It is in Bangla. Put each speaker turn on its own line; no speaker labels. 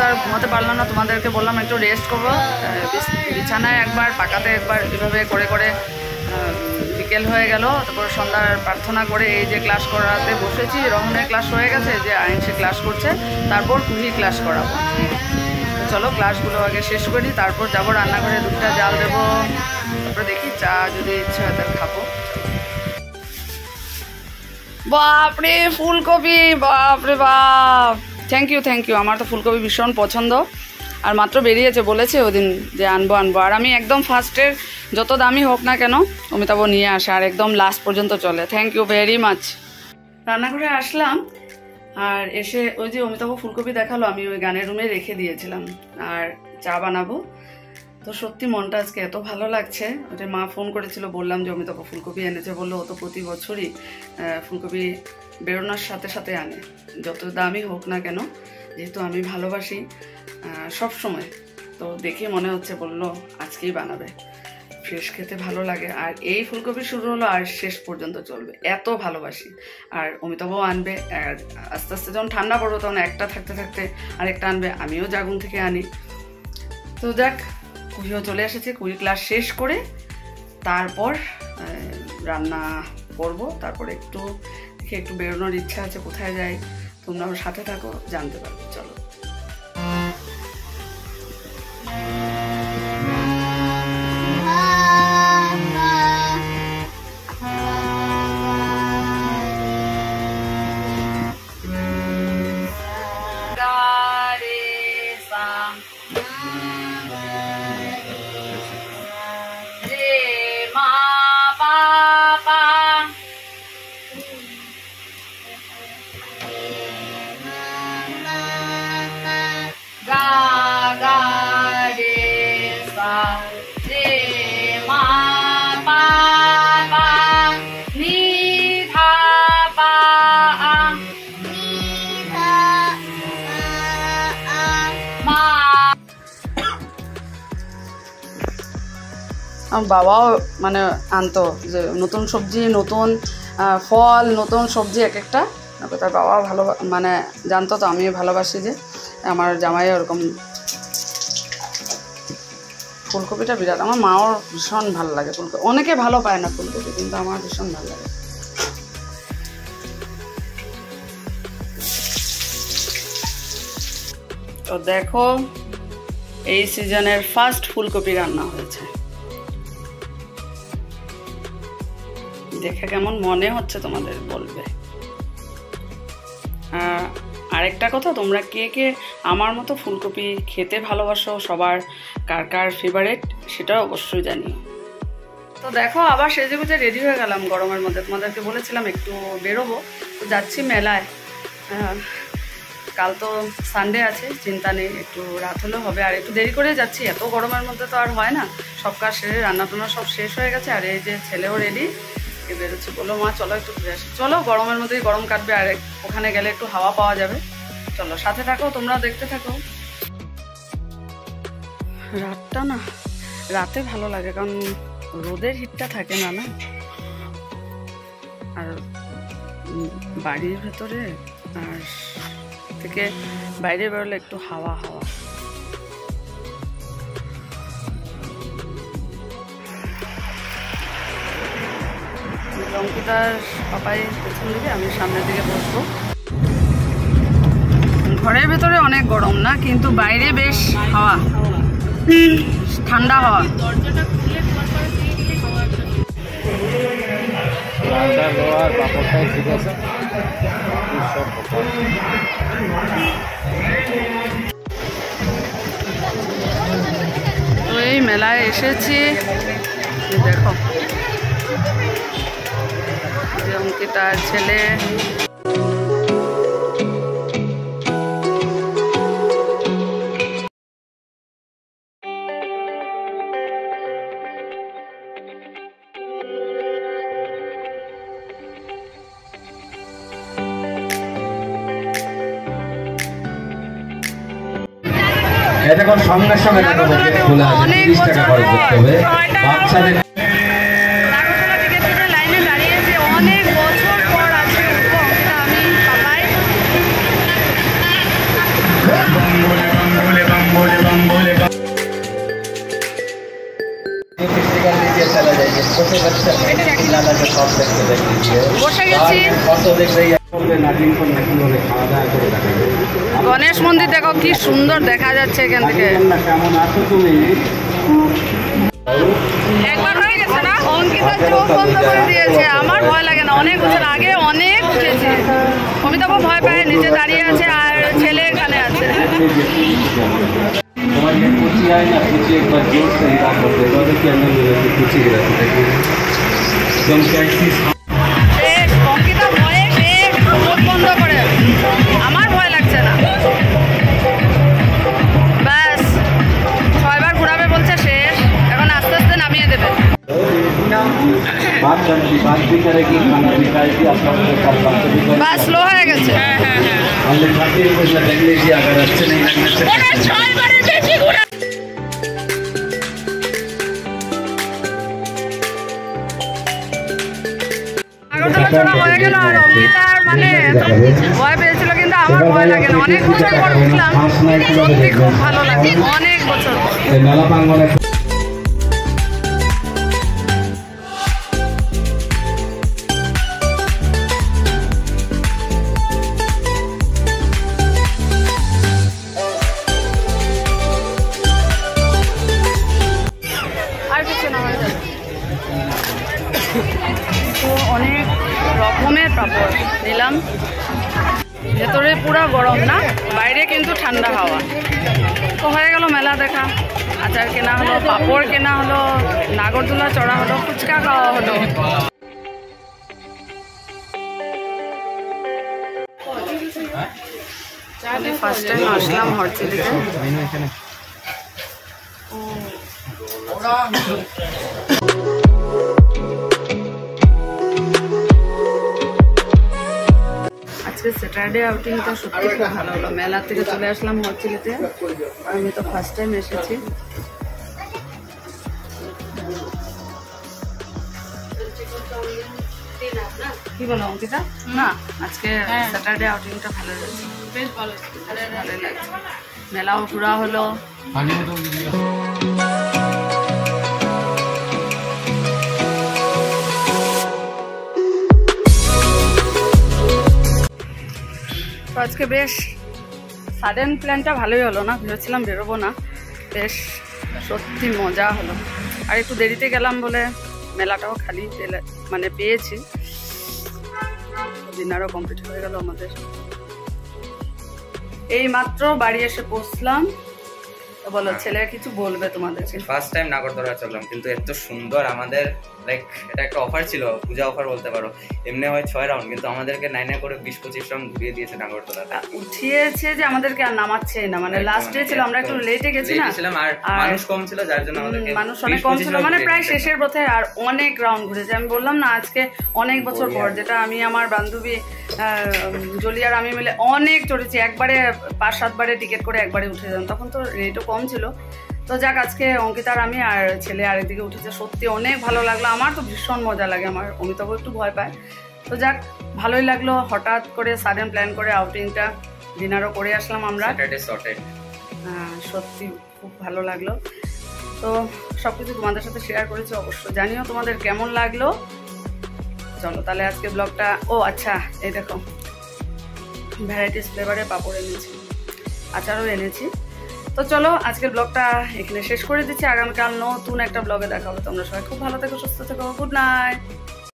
আর ঘুমাতে পারলাম না, তোমাদেরকে বললাম একটু রেস্ট করবো, বিছানায় একবার পাকাতে একবার এভাবে করে করে বিকেল হয়ে গেল। তারপর সন্ধ্যার প্রার্থনা করে এই যে ক্লাস করাতে বসেছি, রহনের ক্লাস হয়ে গেছে, যে আইনসে ক্লাস করছে, তারপর কুহি ক্লাস করাবো। চলো ক্লাসগুলো আগে শেষ করি, তারপর যাবো রান্নাঘরে, দুধটা জাল দেবো, তারপরে দেখি চা যদি ইচ্ছা হয় তার খাবো। বাপরে ফুলকপি, বাপরে বাপ, থ্যাংক ইউ। আমার তো ফুলকপি ভীষণ পছন্দ, আর মাত্র বেরিয়েছে, বলেছে ওদিন যে আনবো। আর আমি একদম ফার্স্টের যত দামি হোক না কেন অমিতাভ নিয়ে আসে, আর একদম লাস্ট পর্যন্ত চলে। Thank you very much. রান্নাঘরে আসলাম, আর এসে ওই যে অমিতাভ ফুলকপি দেখালো, আমি ওই গানের রুমে রেখে দিয়েছিলাম, আর চা বানাবো। তো সত্যি মনটা আজকে এত ভালো লাগছে। ওটা মা ফোন করেছিল, বললাম যে অমিতাভ ফুলকপি এনেছে, বললো ও তো প্রতি বছরই ফুলকপি বেরোনোর সাথে সাথে আনে, যত দামই হোক না কেন, যেহেতু আমি ভালোবাসি সব সময়। তো দেখে মনে হচ্ছে, বললো আজকেই বানাবে, ফ্রেশ খেতে ভালো লাগে। আর এই ফুলকপি শুরু হলো আর শেষ পর্যন্ত চলবে, এত ভালোবাসি। আর অমিতাভও আনবে, আর আস্তে আস্তে যখন ঠান্ডা পড়বে তখন একটা থাকতে থাকতে আরেকটা আনবে, আমিও জাগুন থেকে আনি। তো যাক, কুহিও চলে এসেছে, কুহি ক্লাস শেষ করে তারপর রান্না করব। তারপরে একটু বেরোনোর ইচ্ছা আছে, কোথায় যাই তোমরাও সাথে থাকো, জানতে পারবে। চলো। আমার বাবাও মানে আনতো যে নতুন সবজি, নতুন ফল, নতুন সবজি এক একটা, তার বাবাও ভালো মানে জানতো। তো আমিও ভালোবাসি যে আমার জামাই ওরকম। ফুলকপিটা বিরাট, আমার মাও ভীষণ ভালো লাগে ফুলকপি। অনেকে ভালো পায় না ফুলকপি, কিন্তু আমার ভীষণ ভালো লাগে। তো দেখো, এই সিজনের ফার্স্ট ফুলকপি রান্না হয়েছে। দেখে কেমন মনে হচ্ছে তোমাদের বলবে। আরেকটা কথা, তোমরা কে কে আমার মতো ফুলকপি খেতে ভালোবাসো, সবার কার কার ফেভারিট, সেটা অবশ্যই জানিও। তো দেখো, আবার সেজে গুজে রেডি হয়ে গেলাম গরমের মধ্যে। তোমাদেরকে বলেছিলাম একটু বেরোবো, তো যাচ্ছি মেলায়। কাল তো সানডে আছে, চিন্তা নেই, একটু রাত হলেও হবে। আর একটু দেরি করে যাচ্ছি, এত গরমের মধ্যে তো আর হয় না। সব কাজ সেরে, রান্না টান্না সব শেষ হয়ে গেছে। আর এই যে ছেলেও রেডি, বেরোচ্ছে, বললো মা চলো একটু ঘুরে আসি। চলো, গরমের মধ্যেই গরম কাটবে, আর ওখানে গেলে একটু হাওয়া পাওয়া যাবে। চলো সাথে থাকো, তোমরা দেখতে থাকো। রাতটা না, রাতে ভালো লাগে, কারণ রোদের হিটটা থাকে না না। আর বাড়ির ভেতরে আর থেকে বাইরে বেরোলে একটু হাওয়া হাওয়া। অঙ্কিতার পাপাই পেছন দিকে, আমি সামনের দিকে বসবো। ঘরের ভেতরে অনেক গরম না, কিন্তু বাইরে বেশ হাওয়া, ঠান্ডা হাওয়া। তো এই মেলায় এসেছি, দেখো অঙ্কিতার ছেলে।
এখন সঙ্গে সঙ্গে খোলা আছে, 30 টাকা খরচ করতে হবে। বাচ্চাদের
বসে গেছি। গণেশ মন্দির দেখো কি সুন্দর দেখা যাচ্ছে এখান থেকে। একবার হয়ে গেছে না, অঙ্কিতা চোখ বন্ধ করে দিয়েছে। আমার ভয় লাগে না, অনেক বছর আগে অনেক উঠেছি। অমিতাভ ভয় পায়, নিচে দাঁড়িয়ে আছে আর ছেলে এখানে আছে। অঙ্কিতা ভয়ে চোখ বন্ধ করে, আমার ভয় লাগছে না। ব্যাস 6 বার ঘুরাবে বলছে, শেষ। এখন আস্তে আস্তে নামিয়ে দেবে। বাস স্লো হয়ে গেছে। হয়ে গেল আর অঙ্কিতার মানে ভয় পেয়েছিল, কিন্তু আমার ভয় লাগে না। অনেক বছর পর উঠলাম, সত্যি খুব ভালো লাগে, অনেক বছর পর। আর কিছু না হয়ে যাবে। তো অনেক রকমের পাপড় নিলাম, ভেতরে পুরো গরম না, বাইরে কিন্তু ঠান্ডা হাওয়া। তো হয়ে গেল মেলা দেখা, আচার কেনা হলো, পাপড় কেনা হলো, নাগরদোলা চড়া হলো, ফুচকা খাওয়া হলো। ফার্স্ট টাইম আসলাম হরচিলিতে। আজকে স্যাটারডে আউটিংটা সত্যি খুব ভালো হলো। মেলা থেকে চলে আসলাম হরচিলিতে, আমি তো ফার্স্ট টাইম এসেছি। কি বলো অঙ্কিতা? না, আজকে স্যাটারডে আউটিংটা ভালো লাগছে, বেশ ভালো লাগছে। মেলাও ঘোরা হলো। তো আজকে বেশ সাডেন প্ল্যানটা ভালোই হলো না, ভেবেছিলাম বেরোবো না, বেশ সত্যি মজা হলো। আর একটু দেরিতে গেলাম বলে মেলাটাও খালি মানে পেয়েছি। ডিনারও কমপ্লিট হয়ে গেল আমাদের। এই মাত্র বাড়ি এসে পৌঁছলাম। তো বলো, ছেলে কিছু বলবে তোমাদেরকে?
ফার্স্ট টাইম নাগরদোলা চললাম, কিন্তু এত সুন্দর। আমাদের লাইক এটা একটা অফার ছিল, পূজা অফার বলতে পারো। এমনি হয় 6 রাউন্ড, কিন্তু আমাদেরকে 9 করে 20-25 রাউন্ড ঘুরিয়ে দিয়েছে নাগরদোলাটা।
উঠিয়েছে যে আমাদেরকে আর নামাচ্ছেই না, মানে লাস্ট ডে ছিল, আমরা একটু লেটে গেছি না,
আর মানুষ কম ছিল, যার জন্য আমাদেরকে
মানুষ অনেক কম ছিল, মানে প্রায় শেষের পথে। আর অনেক রাউন্ড ঘুরেছে। আমি বললাম না, আজকে অনেক বছর পর, যেটা আমি আমার বান্ধবী জলি আর আমি মিলে অনেক চড়েছি। একবারে 5-7 বারে টিকিট করে একবারে উঠে যান, তখন তো রেটও কম ছিল। তো যাক, আজকে অঙ্কিতার আমি আর ছেলে আরেকদিকে উঠেছে, সত্যি অনেক ভালো লাগলো। আমার তো ভীষণ মজা লাগে, আমার অমিতাভ একটু ভয় পায়। তো যাক, ভালোই লাগলো। হঠাৎ করে সাডেন প্ল্যান করে আউটিংটা, ডিনারও করে আসলাম আমরা। হ্যাঁ, সত্যি খুব ভালো লাগলো। তো সব কিছু তোমাদের সাথে শেয়ার করেছি, অবশ্যই জানিও তোমাদের কেমন লাগলো। চলো তাহলে আজকে ব্লগটা, ও আচ্ছা, এই দেখো ভ্যারাইটিস ফ্লেভারের পাপড় এনেছি, আচারও এনেছি। তো চলো আজকের ব্লগটা এখানে শেষ করে দিচ্ছি। আগামীকাল নতুন একটা ব্লগে দেখা হবে। তোমরা সবাই খুব ভালো থেকো, সুস্থ থেকো। Good night.